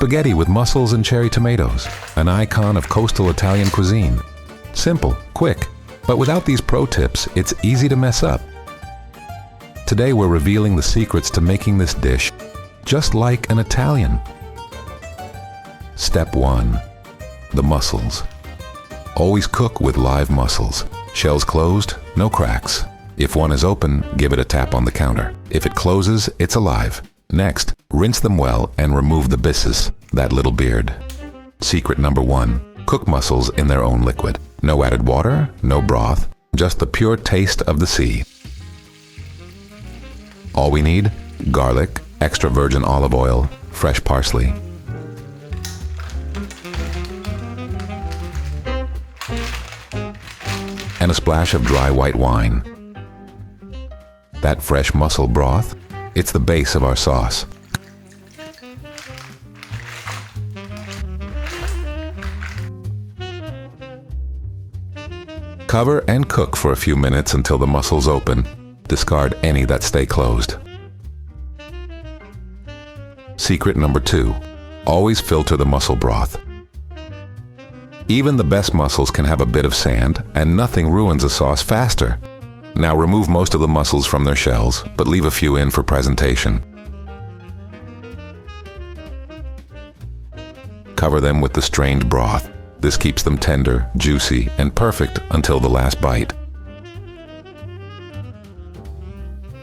spaghetti with mussels and cherry tomatoes, an icon of coastal Italian cuisine. Simple, quick, but without these pro tips, it's easy to mess up. Today we're revealing the secrets to making this dish just like an Italian. Step 1. The mussels. Always cook with live mussels. Shells closed, no cracks. If one is open, give it a tap on the counter. If it closes, it's alive. Next, rinse them well and remove the byssus, that little beard. Secret number 1. Cook mussels in their own liquid. No added water, no broth, just the pure taste of the sea. All we need: garlic, extra virgin olive oil, fresh parsley. And a splash of dry white wine. That fresh mussel broth, it's the base of our sauce. Cover and cook for a few minutes until the mussels open. Discard any that stay closed. Secret number 2. Always filter the mussel broth. Even the best mussels can have a bit of sand, and nothing ruins a sauce faster. Now remove most of the mussels from their shells, but leave a few in for presentation. Cover them with the strained broth. This keeps them tender, juicy, and perfect until the last bite.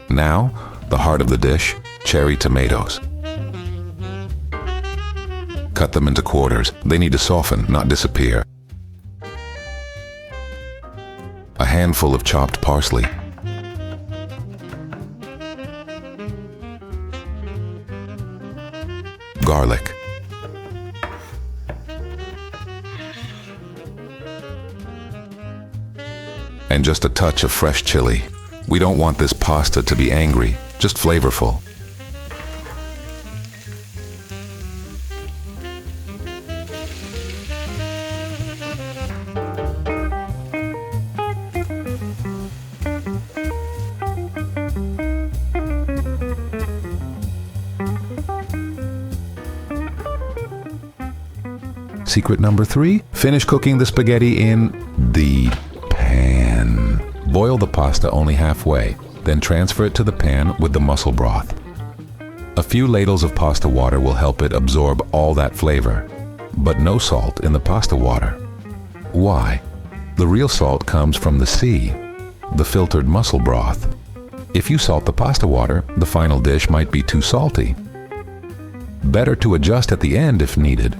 Now, the heart of the dish, cherry tomatoes. Cut them into quarters. They need to soften, not disappear. A handful of chopped parsley. Garlic. And just a touch of fresh chili. We don't want this pasta to be angry, just flavorful. Secret number 3, finish cooking the spaghetti in the pan. Boil the pasta only halfway, then transfer it to the pan with the mussel broth. A few ladles of pasta water will help it absorb all that flavor, but no salt in the pasta water. Why? The real salt comes from the sea, the filtered mussel broth. If you salt the pasta water, the final dish might be too salty. Better to adjust at the end if needed.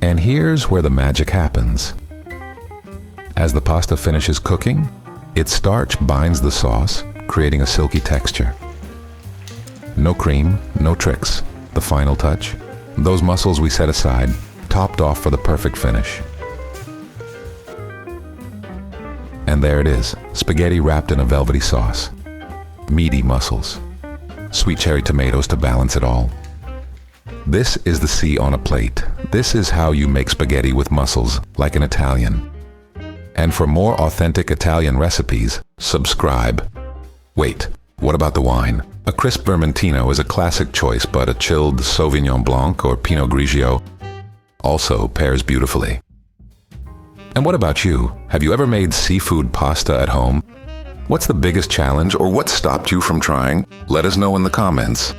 And here's where the magic happens. As the pasta finishes cooking, its starch binds the sauce, creating a silky texture. No cream, no tricks. The final touch, those mussels we set aside, topped off for the perfect finish. And there it is, spaghetti wrapped in a velvety sauce. Meaty mussels. Sweet cherry tomatoes to balance it all. This is the sea on a plate. This is how you make spaghetti with mussels, like an Italian. And for more authentic Italian recipes, subscribe. Wait, what about the wine? A crisp Vermentino is a classic choice, but a chilled Sauvignon Blanc or Pinot Grigio also pairs beautifully. And what about you? Have you ever made seafood pasta at home? What's the biggest challenge, or what stopped you from trying? Let us know in the comments.